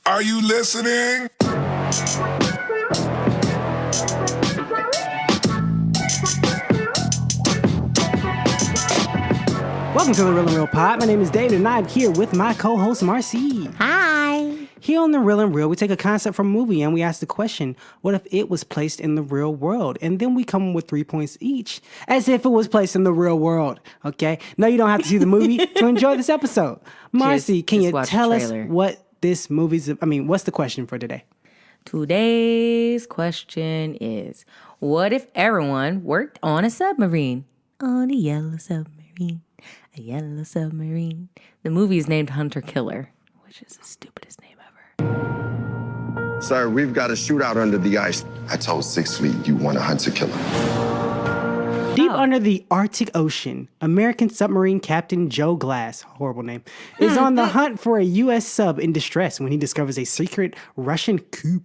Are you listening? Welcome to the Real and Real Pod. My name is David, and I'm here with my co-host Marcy. Hi. Here on the Real and Real, we take a concept from a movie and we ask the question, what if it was placed in the real world? And then we come with 3 points each, as if it was placed in the real world. Okay? No, you don't have to see the movie to enjoy this episode. Marcy, can you tell us what this movie's... what's the question for today? Today's question is, what if everyone worked on a submarine? On a yellow submarine. A yellow submarine. The movie is named Hunter Killer, which is the stupidest name ever. Sir, we've got a shootout under the ice. I told Sixth Fleet you want a Hunter Killer. Deep under the Arctic Ocean, American submarine captain Joe Glass, horrible name, is on the hunt for a U.S. sub in distress when he discovers a secret Russian coup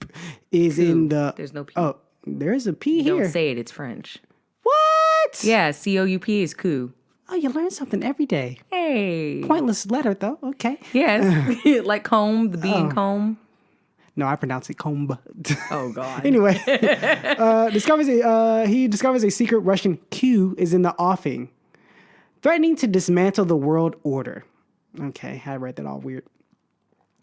is in the... There's no P. Oh, there is a P here. Don't say it, it's French. What? Yeah, C-O-U-P is coup. Oh, you learn something every day. Hey. Pointless letter, though. Okay. Yes, like comb, the bee and comb. No, I pronounce it comb. Oh, God. Anyway, he discovers a secret Russian coup is in the offing, threatening to dismantle the world order. Okay, I read that all weird.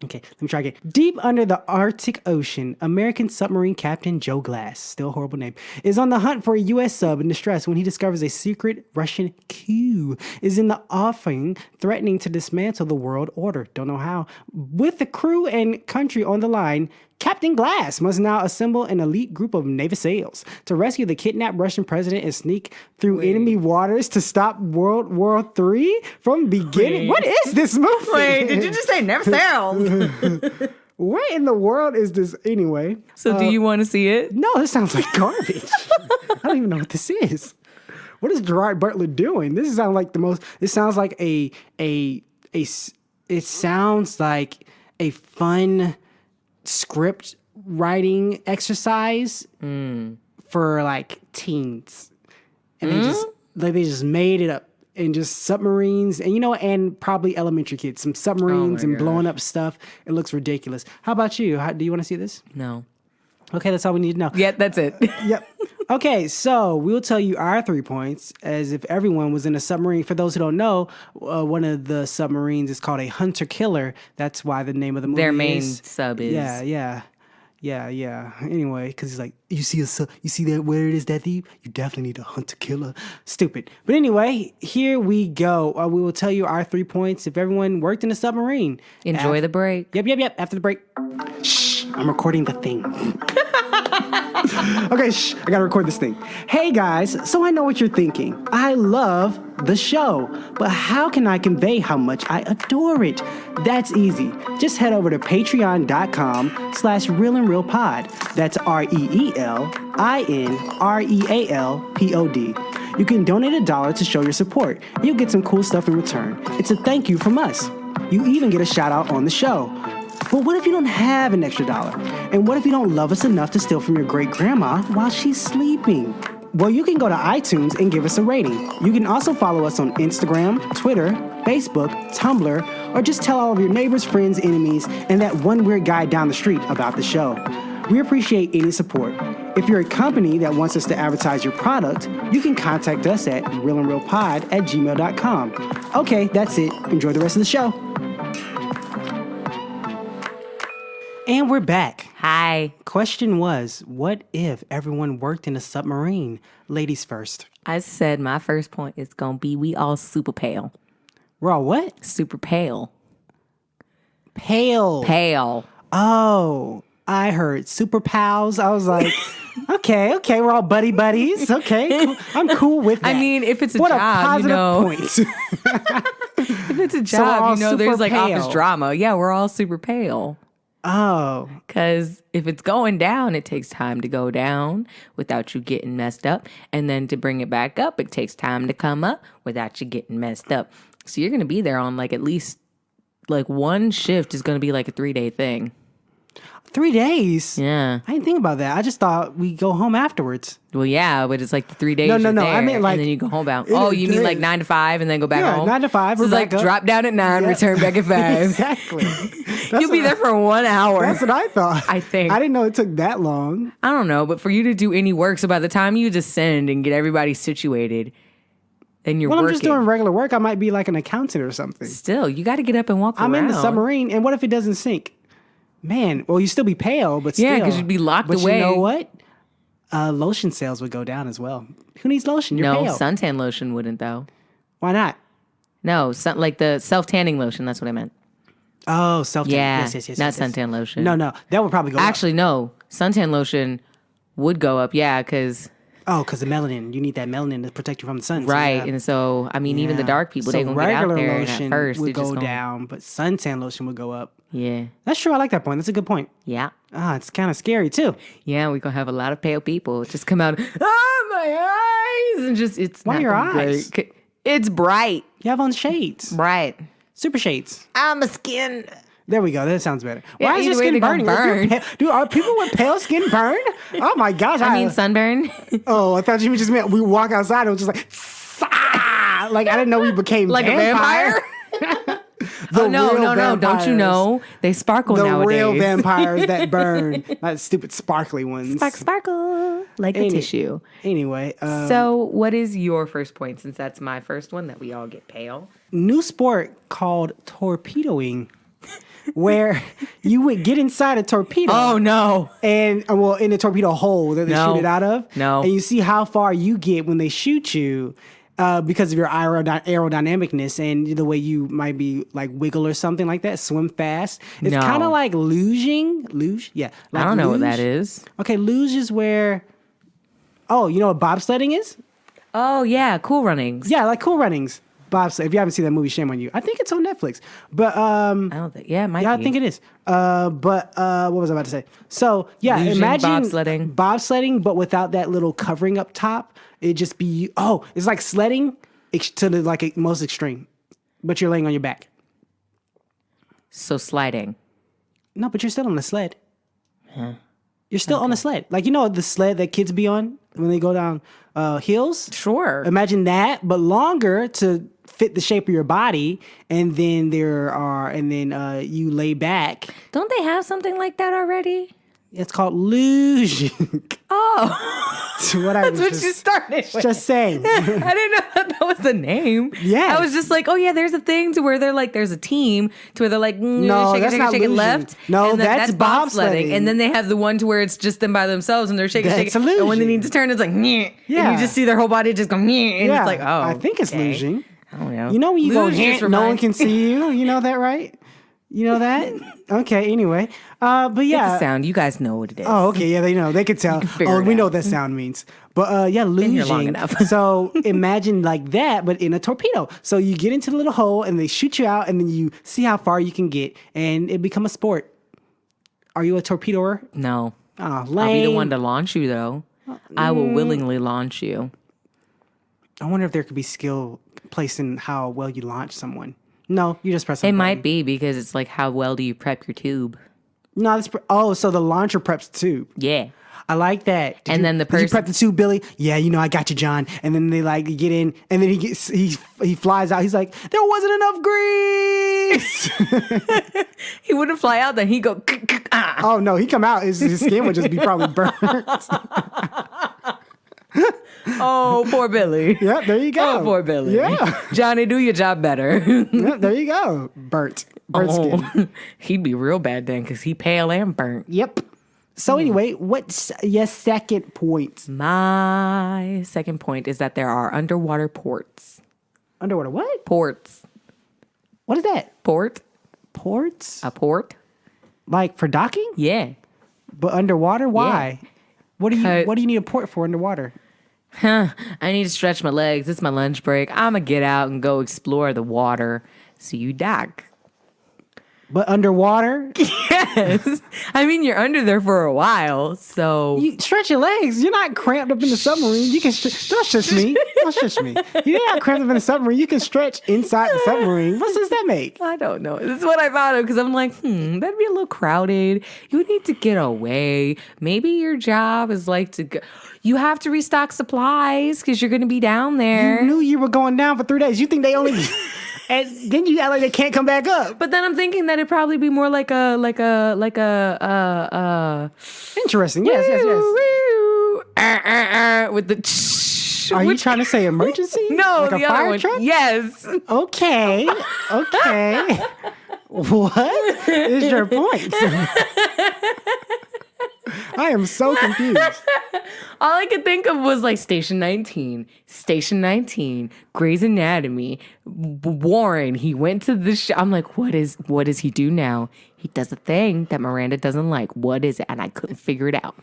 Okay, let me try again. Deep under the Arctic Ocean, American submarine captain Joe Glass, still a horrible name, is on the hunt for a U.S. sub in distress when he discovers a secret Russian coup is in the offing, threatening to dismantle the world order. Don't know how. With the crew and country on the line, Captain Glass must now assemble an elite group of naval sails to rescue the kidnapped Russian president and sneak through enemy waters to stop World War III from beginning. What is this movie? Wait, did you just say never sails? What in the world is this anyway? So do you want to see it? No, this sounds like garbage. I don't even know what this is. What is Gerard Butler doing? This sounds like it sounds like it sounds like a fun script writing exercise for like teens. And they just made it up. And just submarines and probably elementary kids, some submarines and blowing up stuff. It looks ridiculous. How about you? Do you want to see this? No. Okay, that's all we need to know. Yeah, that's it. Yep. Okay, so we'll tell you our 3 points as if everyone was in a submarine. For those who don't know, one of the submarines is called a Hunter Killer. That's why the name of the movie Their main sub is. Yeah. Anyway, because he's like, you see that where it is that thief? You definitely need a Hunter Killer. Stupid. But anyway, here we go. We will tell you our 3 points if everyone worked in a submarine. Enjoy the break. Yep. After the break. Shh, I'm recording the thing. Okay, I gotta record this thing. Hey guys, so I know what you're thinking. I love the show, but how can I convey how much I adore it? That's easy. Just head over to patreon.com/realandrealpod. That's ReelInRealPod. You can donate $1 to show your support. You'll get some cool stuff in return. It's a thank you from us. You even get a shout out on the show. But what if you don't have an extra $1? And what if you don't love us enough to steal from your great grandma while she's sleeping? Well, you can go to iTunes and give us a rating. You can also follow us on Instagram, Twitter, Facebook, Tumblr, or just tell all of your neighbors, friends, enemies, and that one weird guy down the street about the show. We appreciate any support. If you're a company that wants us to advertise your product, you can contact us at realandrealpod@gmail.com. Okay, that's it. Enjoy the rest of the show. And we're back. Hi. Question was, what if everyone worked in a submarine? Ladies first. I said my first point is going to be we all super pale. We're all what? Super pale. Pale. Pale. Oh, I heard super pals. I was like, okay, we're all buddies. Okay, cool. I'm cool with that. I mean, if it's a what job, a positive point. If it's a job, there's like pale. office drama. Yeah, we're all super pale. Oh. Because if it's going down, it takes time to go down without you getting messed up. And then to bring it back up, it takes time to come up without you getting messed up. So you're going to be there on like at least like one shift is going to be like a 3-day thing. 3 days? Yeah. I didn't think about that. I just thought we go home afterwards. Well, yeah, but it's like the 3 days. No, you're I there, meant like and then you go home back. in Oh, a you mean day. like 9 to 5 and then go back Yeah, home? 9 to 5, So it's we're like back up. drop down at 9, Yeah. return back at 5. Exactly. You'll be there for 1 hour. That's what I thought. I think. I didn't know it took that long. I don't know, but for you to do any work, so by the time you descend and get everybody situated, then you're Well, working. I'm just doing regular work. I might be like an accountant or something. Still, you got to get up and walk I'm around. in the submarine, and what if it doesn't sink? Man, well, you still be pale, but Yeah, still. 'cause you'd be locked but away. You know what? Lotion sales would go down as well. Who needs lotion? You're No, pale. suntan lotion wouldn't though. Why not? No, like the self-tanning lotion. That's what I meant. Oh, self-tan. Yeah, Yes. not suntan lotion. No, that would probably go up. Actually, no. Suntan lotion would go up, yeah, because Oh, because the melanin. You need that melanin to protect you from the sun. so right, yeah. and so I mean, even the Yeah. dark people, So they gonna get out regular there and lotion at first would they just go gonna, down, but suntan lotion would go up. Yeah, That's true. I like that point. That's a good point. yeah, It's kind of scary too. yeah. We gonna have a lot of pale people just come out. My eyes, and just it's Why not your gonna be eyes? great. It's bright, You have on shades, bright. super shades. I'm a skin. There we go. That sounds better. Yeah, Why is your either way, skin they gonna burning? If you're burn. pale- Dude, are people with pale skin burn? Oh my gosh! I mean, sunburn. oh, I thought you just meant we walk outside and it was just like, "Sah!" Like I didn't know we became Like a vampire. Oh, no, real Don't you vampires. know they sparkle The nowadays? real vampires that burn, not stupid sparkly ones. Sparkle like a tissue. Anyway, So, what is your first point? Since that's my first one, that we all get pale. new sport called torpedoing, where you would get inside a torpedo. Oh no! And well, in the torpedo hole that they No. shoot it out of. No. And you see how far you get when they shoot you because of your aerodynamicness and the way you might be like wiggle or something like that, swim fast. It's No. kind of like luging. Luge? Yeah. Like I don't know what luge. that is. Okay, luge is where, oh, you know what bobsledding is? Oh yeah, Cool Runnings. Yeah, like Cool Runnings. Bobsled. If you haven't seen that movie, shame on you. I think it's on Netflix. But I don't think. Yeah, it might yeah, be. I think it is. But what was I about to say? So yeah, Luging, imagine bobsledding. but without that little covering up top. It'd just be it's like sledding to the most extreme, but you're laying on your back. So sliding. No, but you're still on the sled. You're still on the sled, like the sled that kids be on when they go down hills. Sure. Imagine that, but longer to fit the shape of your body, and then you lay back. Don't they have something like that already? It's called luging. Oh, That's what I was that's what you started with. just saying. I didn't know that was the name. Yes. I was just like, oh yeah, there's a thing to where they're like, there's a team to where they're like, No, shake that's it, not shake it luging. left. No, and then that's bobsledding. And then they have the one to where it's just them by themselves and they're shaking, That's shaking. And when they luging. need to turn, it's like, yeah. Yeah. And you just see their whole body just go, and Yeah, it's like, oh. I think it's okay. luging. I don't know. You know when you Luge go, just no one reminds- can see you. You know that, right? You know that? Okay. Anyway, but It's yeah. a sound. You guys know what it is. Oh, okay. Yeah, they know. They could tell. figure Oh, it we know out. what that sound means. But yeah, Been here long luging. enough. So imagine like that, but in a torpedo. So you get into the little hole and they shoot you out, and then you see how far you can get, and it become a sport. Are you a torpedoer? No. Oh, lame. I'll be the one to launch you, though. I will willingly launch you. I wonder if there could be skill placed in how well you launch someone. No, you just press. It might be because it's like, how well do you prep your tube? No, so the launcher preps the tube. Yeah. I like that. And then the Did you person- prep the tube, Billy? Yeah, I got you, John. And then they like get in, and then he flies out. He's like, there wasn't enough grease. He wouldn't fly out, then he'd go, ah. Oh no, he come out. His skin would just be probably burnt. Oh, poor Billy. Yeah, there you go. Oh, poor Billy. Yeah, Johnny, do your job better. yeah, there you go. Burnt skin. Oh, he'd be real bad then because he pale and burnt. Yep. So anyway, what's your second point? My second point is that there are underwater ports. Underwater what? Ports. What is that? Port? Ports? A port? Like for docking? Yeah. But underwater? Why? What do Cut. you need a port for underwater? I need to stretch my legs. It's my lunch break. I'm going to get out and go explore the water. So you dock. But underwater? Yes. guess. I mean, you're under there for a while, so You stretch your legs. You're not cramped up in the submarine. You can don't shush me. Don't shush me. You're not cramped up in the submarine. You can stretch inside the submarine. What sense that make? I don't know. This is what I thought of because I'm like, that'd be a little crowded. You need to get away. Maybe your job is like to go. You have to restock supplies because you're going to be down there. You knew you were going down for 3 days. You think they only... And then you act like they can't come back up. But then I'm thinking that it'd probably be more like a Interesting. Yes. with the Are you trying to say emergency? No, like a the fire other one. truck? Yes. Okay. What is your point? I am so confused. All I could think of was like Station 19, Grey's Anatomy, Warren. He went to the show. I'm like, what does he do now? He does a thing that Miranda doesn't like. What is it? And I couldn't figure it out.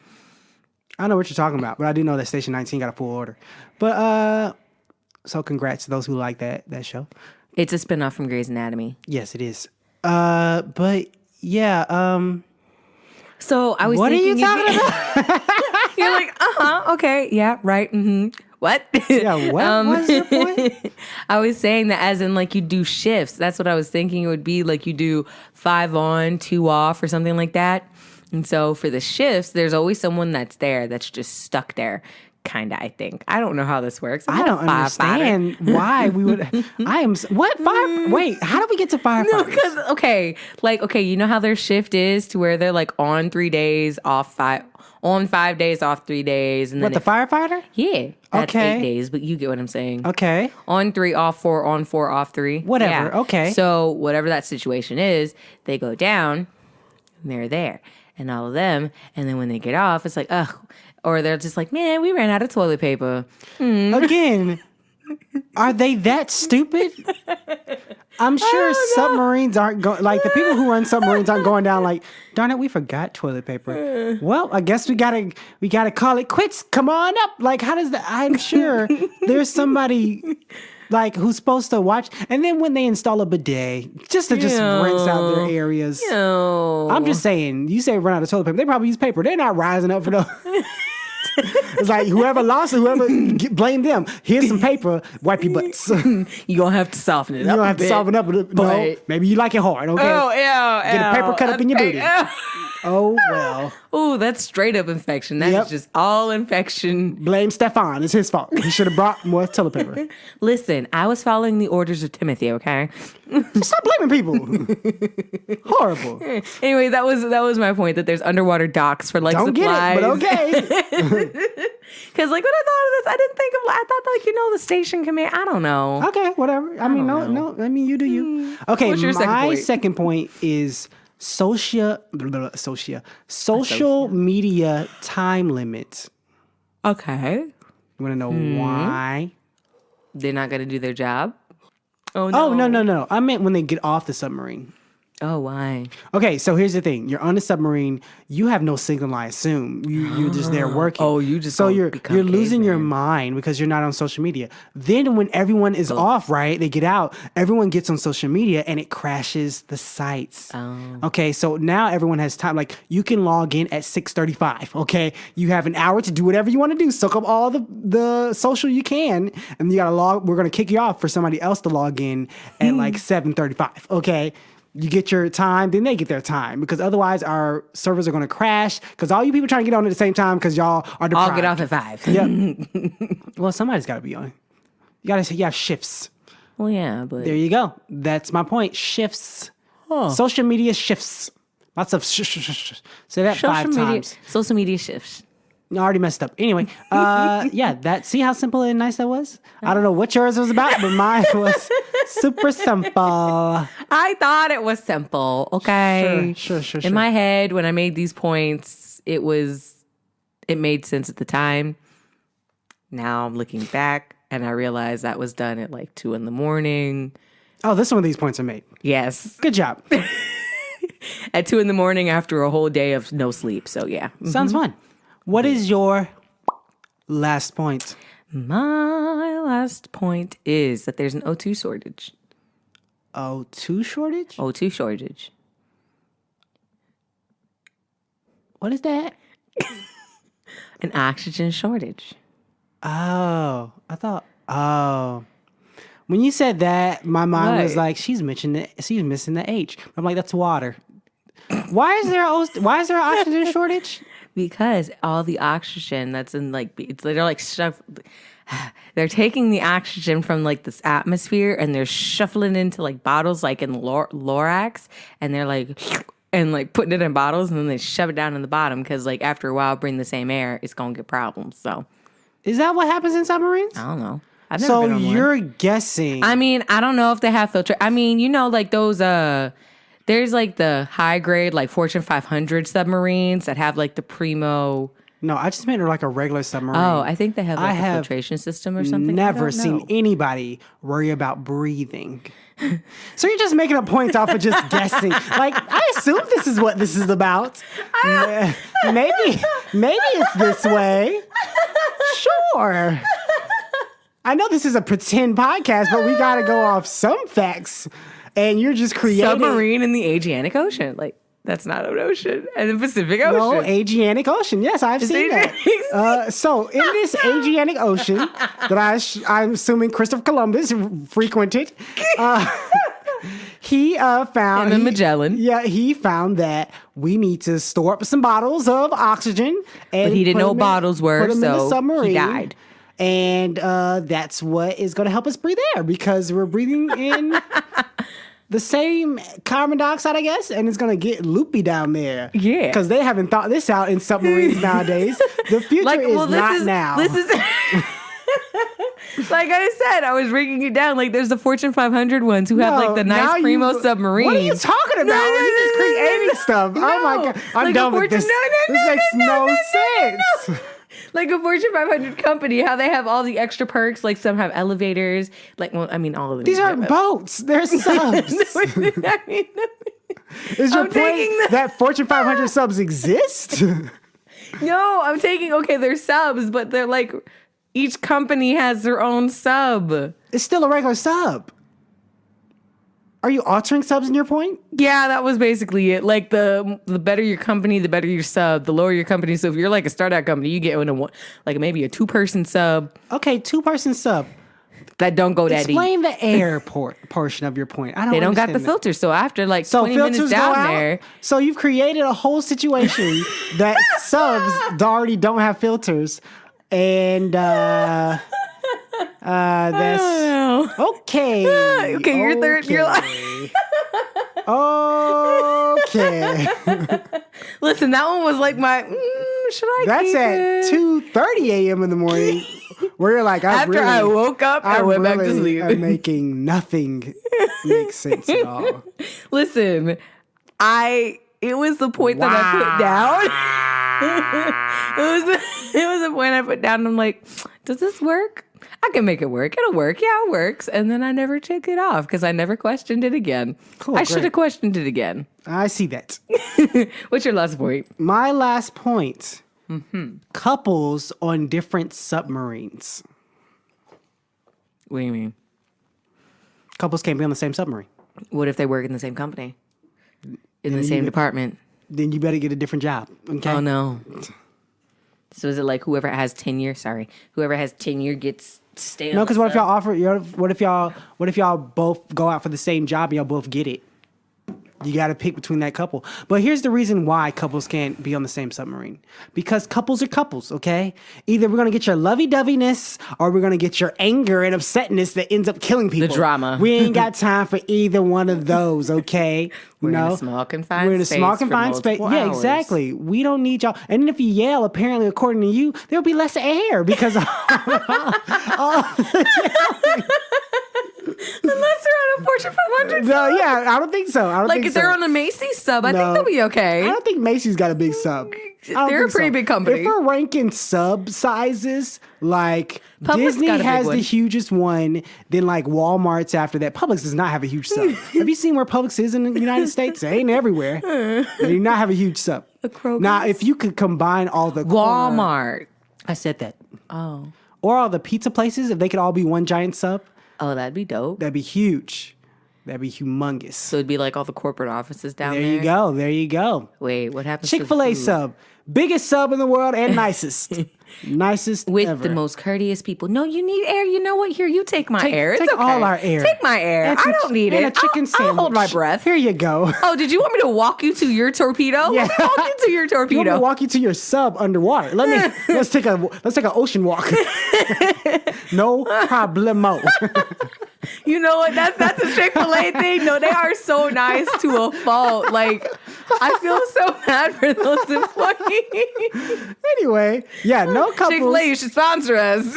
I know what you're talking about, but I do know that Station 19 got a full order. But so congrats to those who like that show. It's a spinoff from Grey's Anatomy. Yes, it is. But yeah, So I was what are thinking you talking about? You're like, okay, yeah, right, What? Yeah, what was your point? I was saying that as in like you do shifts. That's what I was thinking it would be like you do 5 on, 2 off or something like that. And so for the shifts, there's always someone that's there that's just stuck there. Kind of, I think. I don't know how this works. I don't understand why we would. What fire? Wait, how do we get to firefighters? No, because you know how their shift is to where they're like on 3 days, off 5, on 5 days, off 3 days, and then the firefighter? Yeah, that's Okay. 8 days. But you get what I'm saying. Okay. On 3, off 4, on 4, off 3. Whatever, Yeah. okay. So whatever that situation is, they go down, and they're there, and all of them, and then when they get off, it's like, ugh. Or they're just like, man, we ran out of toilet paper. Again, are they that stupid? I'm sure submarines aren't going, like the people who run submarines aren't going down like, darn it, we forgot toilet paper. Well, I guess we gotta call it quits. Come on up. Like, how does that? I'm sure there's somebody like who's supposed to watch. And then when they install a bidet, just rinse out their areas. No. I'm just saying, you say run out of toilet paper, they probably use paper. They're not rising up for the. It's like whoever lost it, blame them. Here's some paper, wipe your butts. You're going to have to soften it up. You don't have to soften up. No, maybe you like it hard, okay? Oh, yeah. Get a paper cut up in your booty. Oh, well. Oh, that's straight up infection. That's just all infection. Blame Stefan. It's his fault. He should have brought more toilet paper. Listen, I was following the orders of Timothy, okay? Stop blaming people. Horrible. Anyway, that was my point, that there's underwater docks for like Don't supplies. get it, but okay. Because like when I thought of this, I didn't think of, I thought like, the station command. I don't know. Okay, whatever. I mean, no. I mean, you do you. Okay, What's your second point is social media time limits. Okay. You want to know why? They're not going to do their job? Oh, no. Oh, no. I meant when they get off the submarine. Oh, why? Okay, so here's the thing. You're on a submarine. You have no signal, I assume. You're just there working. Oh, you just so gonna you're become losing your caveman. mind because you're not on social media. Then when everyone is off, right? They get out. Everyone gets on social media and it crashes the sites. Oh. Okay, so now everyone has time. Like you can log in at 6:35. Okay, you have an hour to do whatever you want to do. Soak up all the social you can, and you gotta log. We're gonna kick you off for somebody else to log in at like 7:35. Okay. You get your time, then they get their time because otherwise our servers are going to crash because all you people trying to get on at the same time because y'all are deprived. I'll get off at 5. Yep. Well, somebody's got to be on. You have shifts. Well, yeah, but... There you go. That's my point. Shifts. Social media shifts. Lots of say that 5 times. Social media shifts. I already messed up. Anyway, see how simple and nice that was? I don't know what yours was about, but mine was super simple. I thought it was simple, okay? Sure. In my head, when I made these points, it made sense at the time. Now I'm looking back, and I realize that was done at like 2 a.m. Oh, this one of these points are made. Yes. Good job. At 2 a.m. after a whole day of no sleep, so yeah. Sounds fun. What is your last point? My last point is that there's an O2 shortage. O2 shortage? O2 shortage. What is that? An oxygen shortage. Oh, I thought. Oh, when you said that, my mind was What? like, she's missing the H. I'm like, that's water. Why is there an oxygen shortage? Because all the oxygen that's in they're like stuff. They're taking the oxygen from like this atmosphere and they're shuffling into like bottles like in Lorax, and they're like and like putting it in bottles, and then they shove it down in the bottom because like after a while, bring the same air, it's gonna get problems. So Is that what happens in submarines? I don't know. I've never So been on one. you're guessing. I mean, I don't know if they have filter. I mean, you know, like those there's like the high grade like Fortune 500 submarines that have like the primo. No, I just meant like a regular submarine. Oh, I think they have like I a have filtration system or something. I Never don't seen know. anybody worry about breathing. So you're just making up points off of just guessing. Like, I assume this is what this is about. Maybe it's this way. Sure. I know this is a pretend podcast, but we got to go off some facts. And you're just creating. Submarine in the Adriatic Ocean. Like, that's not an ocean. And the Pacific Ocean. No, Adriatic Ocean. Yes, I've seen that. So in this Adriatic Ocean that I'm assuming Christopher Columbus frequented, he found... And the Magellan. Yeah, he found that we need to store up some bottles of oxygen. And But he didn't put know them bottles were, put them in the so submarine. he died. And that's what is going to help us breathe air, because we're breathing in... the same carbon dioxide, I guess, and it's going to get loopy down there. Yeah. Because they haven't thought this out in submarines nowadays. The future is not now. This is... Like I said, I was breaking it down. Like, there's the Fortune 500 ones who have like the now nice primo you- submarines. What are you talking about? You're just creating stuff. Oh my God. I'm Like a done with Fortune- this. No, This makes no sense. Like a Fortune 500 company, how they have all the extra perks. Like some have elevators. Like, well, I mean, all of them. These aren't boats. They're subs. I mean, Is your I'm taking point that Fortune 500 subs exist? no, I'm taking, okay, they're subs, but they're like, each company has their own sub. It's still a regular sub. Are you altering subs in your point? Yeah, that was basically it. Like the better your company, the better your sub. The lower your company. So if you're like a startup company, you get like maybe a 2-person sub Okay, 2-person sub. that don't go that deep. Explain the airport portion of your point. They don't got the understand that. filters. So after like So 20 minutes filters down go out. there, So you've created a whole situation that subs already don't have filters, and that's oh, okay. Okay, you're third. You're like, okay. listen, that one was like my. Should I? That's keep at it? 2:30 a.m. in the morning. Where you're like, After I woke up, I went back to sleep. I'm making nothing make sense at all. Listen, it was the point that I put down. it was the point I put down. I'm like, does this work? I can make it work. It'll work. Yeah, it works. And then I never took it off because I never questioned it again. Cool, I should great. have questioned it again. I see that. What's your last point? My last point. Couples on different submarines. What do you mean? Couples can't be on the same submarine. What if they work in the same company? In the you same get- department? Then you better get a different job. Okay. Oh, no. So is it like whoever has tenure? Sorry. Whoever has tenure gets to stay on No, the because what if sub? what if y'all both go out for the same job and y'all both get it? You got to pick between that couple. But here's the reason why couples can't be on the same submarine. Because couples are couples, okay? Either we're going to get your lovey-doveyness or we're going to get your anger and upsetness that ends up killing people. drama. We ain't got time for either one of those, okay? We're in No. a small confined We're in a space small for confined space. multiple Yeah, hours. exactly. We don't need y'all. And then if you yell, apparently, according to you, there'll be less air because Unless they're on a Fortune 500 no, yeah, I don't think so. I don't Like think if they're so. on a Macy's sub, I No. think they'll be okay. I don't think Macy's got a big sub. I don't They're a think pretty so. big company. If we're ranking sub sizes, like Publix Disney got a big has one. the hugest one, then like Walmart's after that. Publix does not have a huge sub. Have you seen where Publix is in the United States? It ain't everywhere. They do not have a huge sub. Kroger's? Now, if you could combine all the Walmart. I said that. Oh. Or all the pizza places, if they could all be one giant sub, Oh, that'd be dope. that'd be huge. That'd be humongous. So it'd be like all the corporate offices down there. There you go. There you go. Wait, what happens to the Chick-fil-A food? sub. Biggest sub in the world and nicest. Nicest With ever. the most courteous people. No, you need air. You know what? Here, you take my air. It's take okay. all our air. Take my air. And I some don't need and it. a chicken I'll sandwich. hold my breath. Here you go. Oh, did you want me to walk you to your torpedo? Yeah. Let's walk you to your You want me torpedo. to walk you to your sub underwater? Let's take an ocean walk. No problemo. You know what? That's a Chick-fil-A thing. No, they are so nice to a fault. Like, I feel so bad for those employees. Anyway, yeah, no couples. Chick-fil-A, you should sponsor us.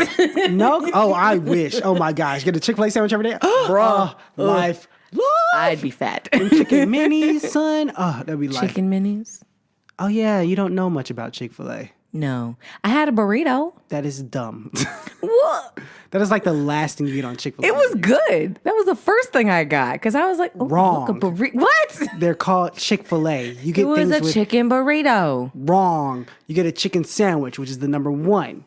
No. Oh, I wish. Oh my gosh, get a Chick-fil-A sandwich every day. Bruh, life. Love. I'd be fat. Chicken minis, son. Oh, that'd be life. Chicken minis? Oh yeah, you don't know much about Chick-fil-A. No. I had a burrito. That is dumb. What? That is like the last thing you get on Chick-fil-A. It was good. That was the first thing I got because I was like, oh, Wrong. Look, a burrito. What? They're called Chick-fil-A. You get It was things a with chicken burrito. wrong. You get a chicken sandwich, which is the number one.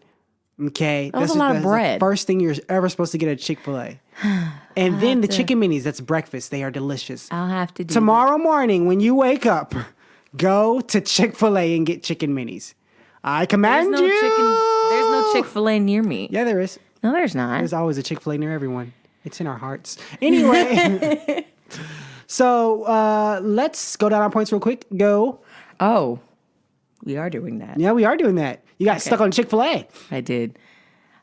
Okay, That was a lot of bread. The first thing you're ever supposed to get at Chick-fil-A. And then the chicken minis. That's breakfast. They are delicious. I'll have to do Tomorrow morning when you wake up, go to Chick-fil-A and get chicken minis. I command There's no you. Chick-fil-A near me. Yeah, there is. No, there's not. There's always a Chick-fil-A near everyone. It's in our hearts. Anyway, so let's go down our points real quick. Go. Oh, we are doing that. Yeah, we are doing that. You got stuck on Chick-fil-A. I did.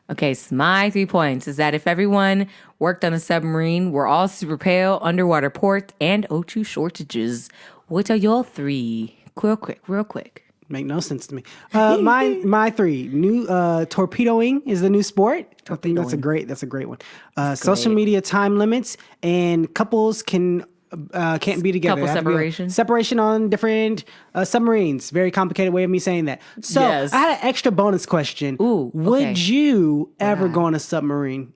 Okay, so my 3 points is that if everyone worked on a submarine, we're all super pale, underwater ports, and O2 shortages. What are your 3? Real quick. Make no sense to me. My 3. New torpedoing is the new sport. I think that's a great one. Social media time limits and couples can't be together. Couple There have to be a separation. separation on different submarines. Very complicated way of me saying that. So Yes. I had an extra bonus question. Ooh, would okay. you ever go on a submarine?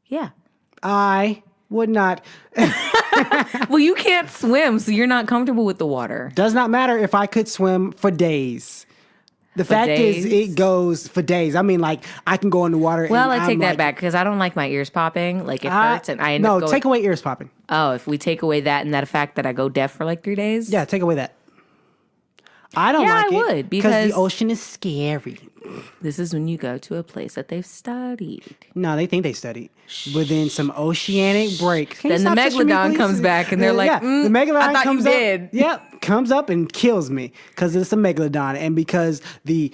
Yeah. I would not. Well, you can't swim, so you're not comfortable with the water. Does not matter if I could swim for days. The fact is, days? it goes for days. I mean, like, I can go in the water. Well, and I take I'm that like, back because I don't like my ears popping. Like, it hurts, and I end up No, going... take away ears popping. Oh, if we take away that and that fact that I go deaf for like 3 days? Yeah, take away that. I don't Yeah, like I it would, because the because- ocean is scary. This is when you go to a place that they've studied. No, they think they studied. But then some oceanic break. Can you Then the stop touching me, megalodon please? comes back and they're like, the megalodon I thought you comes up. did. Yep, comes up and kills me because it's a megalodon and because the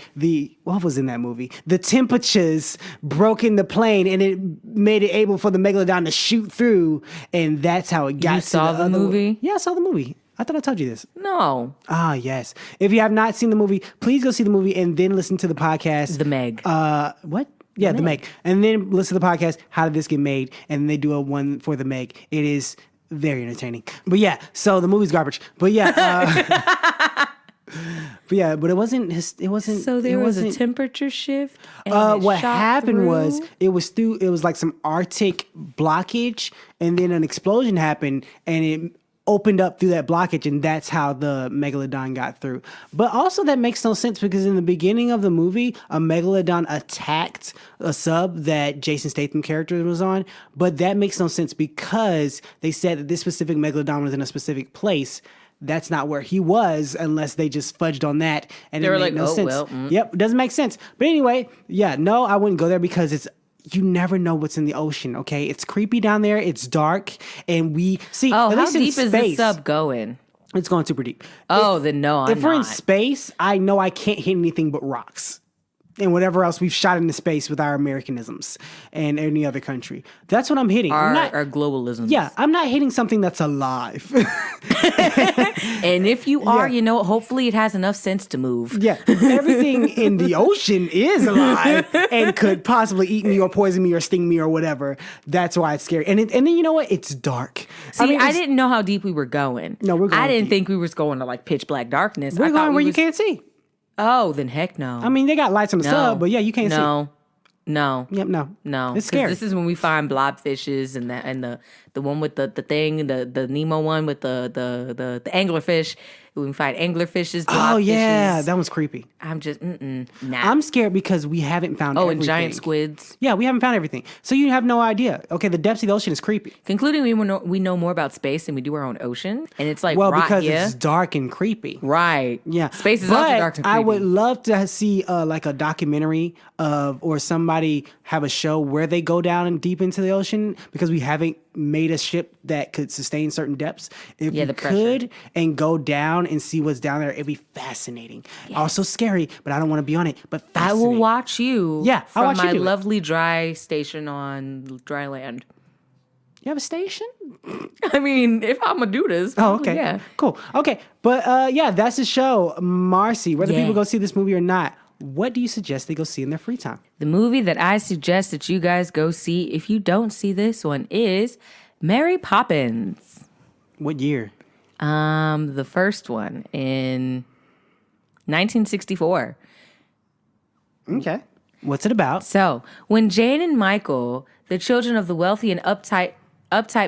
what was in that movie? The temperatures broke in the plane and it made it able for the megalodon to shoot through, and that's how it got. You to saw the other- movie? Yeah, I saw the movie. I thought I told you this. No. Ah, yes. If you have not seen the movie, please go see the movie and then listen to the podcast. The Meg. What? Yeah, the Meg. And then listen to the podcast, How Did This Get Made? And they do a one for the Meg. It is very entertaining. But yeah, so the movie's garbage. But yeah. But it wasn't. So there was a temperature shift. And it What shot happened through? was it was like some Arctic blockage, and then an explosion happened, and it opened up through that blockage, and that's how the megalodon got through. But also that makes no sense because in the beginning of the movie, a megalodon attacked a sub that Jason Statham character was on, but that makes no sense because they said that this specific megalodon was in a specific place. That's not where he was unless they just fudged on that, and They it were made like, no oh, sense. well, Yep, it doesn't make sense. But anyway, yeah, no, I wouldn't go there because you never know what's in the ocean, okay? It's creepy down there, it's dark, and we see Oh, at how least in deep is the space, sub going? It's going super deep. Oh, then no, I'm If we're in not. space, I know I can't hit anything but rocks. And whatever else we've shot into space with our Americanisms and any other country. That's what I'm hitting. I'm not, Our globalism. yeah, I'm not hitting something that's alive. And if you are, Yeah. you know, hopefully it has enough sense to move. Yeah, everything in the ocean is alive and could possibly eat me or poison me or sting me or whatever. That's why it's scary. And then you know what? It's dark. See, I it's- didn't know how deep we were going. No, we're going I didn't deep. think we was going to like pitch black darkness. We're I thought going we where you was- can't see. Oh, then heck no. I mean, they got lights on the sub, but yeah, you can't see. No. Yep, no. No. It's 'Cause scary. This is when we find blobfishes and the The one with the thing, the Nemo one with the anglerfish. We can find anglerfishes. Oh yeah, blobfishes. that one's creepy. I'm just nah. I'm scared because we haven't found everything. And giant squids. Yeah, we haven't found everything. So you have no idea. Okay, the depths of the ocean is creepy. Concluding, we know more about space than we do our own ocean, and it's like because here. it's dark and creepy. Right. Yeah, Space is also dark and creepy. I would love to see like a documentary or somebody have a show where they go down and deep into the ocean because we haven't made a ship that could sustain certain depths. If we could and go down and see what's down there, it'd be fascinating. Yes. Also scary, but I don't want to be on it. But I will watch you. Yeah, from I'll watch my you lovely dry station on dry land. You have a station? I mean, if I'm gonna do this. Oh, okay. Yeah. Cool. Okay. But yeah, that's the show. Marcy, whether people go see this movie or not, what do you suggest they go see in their free time? The movie that I suggest that you guys go see, if you don't see this one, is Mary Poppins. What year? The first one in 1964. Okay. What's it about? So, when Jane and Michael, the children of the wealthy and uptight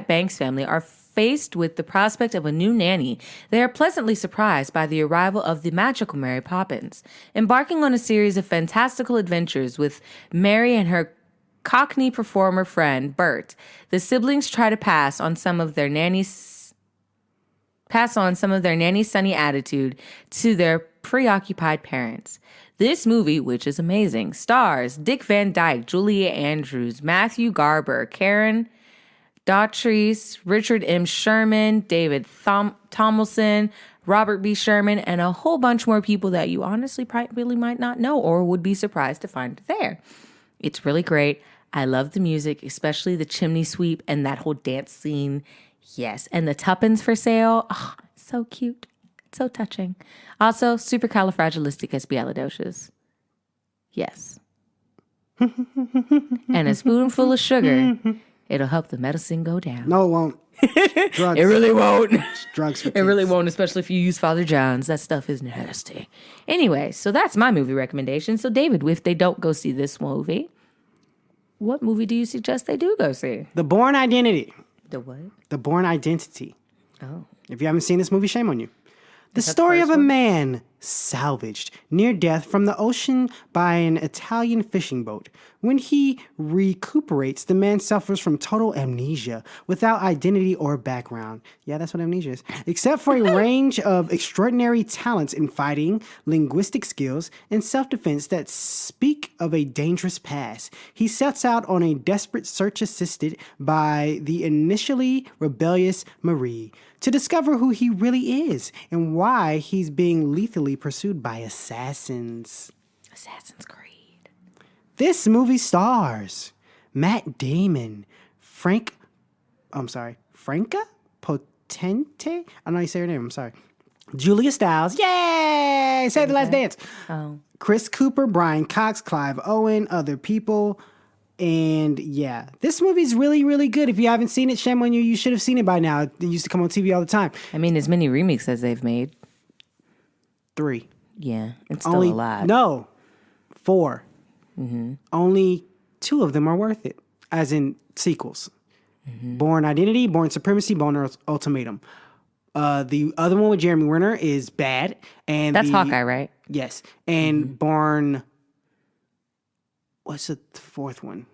Banks family, are faced with the prospect of a new nanny, they are pleasantly surprised by the arrival of the magical Mary Poppins. Embarking on a series of fantastical adventures with Mary and her Cockney performer friend, Bert, the siblings try to pass on some of their nanny's sunny attitude to their preoccupied parents. This movie, which is amazing, stars Dick Van Dyke, Julia Andrews, Matthew Garber, Karen Daughtry, Richard M. Sherman, David Tomlinson, Robert B. Sherman, and a whole bunch more people that you honestly really might not know or would be surprised to find there. It's really great. I love the music, especially the chimney sweep and that whole dance scene. Yes, and the tuppence for sale. Oh, so cute. So touching. Also, supercalifragilisticexpialidocious. Yes. And a spoonful of sugar. It'll help the medicine go down. No, it won't. Drugs. It really won't. It's drugs for kids. It really won't, especially if you use Father John's. That stuff is nasty. Anyway, so that's my movie recommendation. So, David, if they don't go see this movie, what movie do you suggest they do go see? The Bourne Identity. The what? The Bourne Identity. Oh. If you haven't seen this movie, shame on you. The story of a man salvaged near death from the ocean by an Italian fishing boat. When he recuperates, the man suffers from total amnesia without identity or background. Yeah, that's what amnesia is. Except for a range of extraordinary talents in fighting, linguistic skills, and self-defense that speak of a dangerous past. He sets out on a desperate search assisted by the initially rebellious Marie to discover who he really is and why he's being lethally pursued by assassins. Assassin's Creed. This movie stars Matt Damon, Franca Potente? I don't know how you say her name, I'm sorry. Julia Stiles, yay! Save the Last Dance. Oh. Chris Cooper, Brian Cox, Clive Owen, other people. And yeah, this movie's really, really good. If you haven't seen it, shame on you. You should have seen it by now. It used to come on TV all the time. I mean, as many remakes as they've made. 3. Yeah, it's still a lot. No, 4. Mm-hmm. Only 2 of them are worth it, as in sequels. Mm-hmm. Bourne Identity, Bourne Supremacy, Bourne Ultimatum. The other one with Jeremy Renner is bad. And that's Hawkeye, right? Yes. And Bourne... What's the 4th one?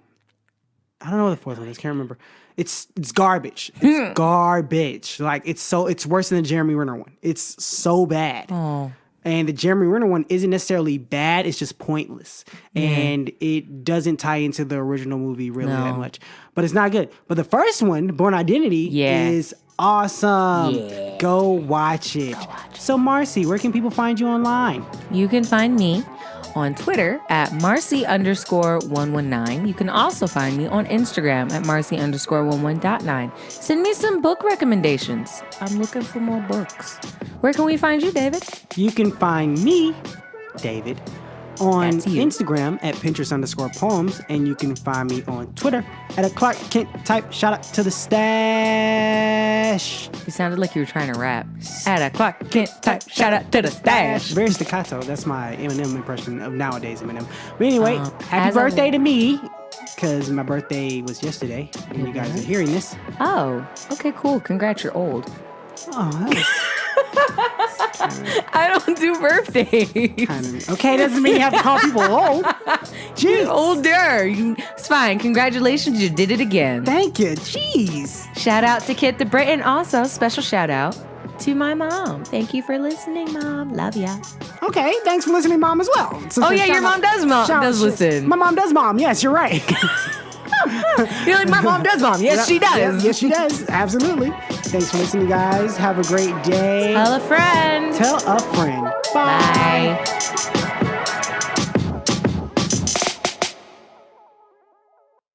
I don't know what the 4th one is. Can't remember. It's garbage. It's garbage. Like it's worse than the Jeremy Renner one. It's so bad. Oh. And the Jeremy Renner one isn't necessarily bad. It's just pointless, and it doesn't tie into the original movie really that much. But it's not good. But the first one, Bourne Identity, is awesome. Yeah. Go watch it. So Marcy, where can people find you online? You can find me on Twitter at Marcy_119. You can also find me on Instagram at Marcy_11.9. Send me some book recommendations. I'm looking for more books. Where can we find you, David? You can find me, David, on Instagram at Pinterest_poems, and you can find me on Twitter at a Clark Kent type. Shout out to the stash. You sounded like you were trying to rap. At a Clark Kent type. Shout out to the stash. Very staccato. That's my Eminem impression of nowadays Eminem. But anyway, happy birthday to me. because my birthday was yesterday, and you guys are hearing this. Oh, okay, cool. Congrats, you're old. Oh, that was I don't do birthdays. kind of... Okay, doesn't mean you have to call people old. Jeez. Older. It's fine. Congratulations, you did it again. Thank you. Jeez. Shout out to Kit the Brit, and also special shout out to my mom. Thank you for listening, Mom. Love ya. Okay, thanks for listening, Mom, as well. So Oh yeah, your mom does listen. My mom does, Mom. Yes, you're right. You're like, my mom does, Mom. Yes, she does. Yes, she does. Absolutely. Thanks for listening, guys. Have a great day. Tell a friend. Tell a friend. Bye. Bye.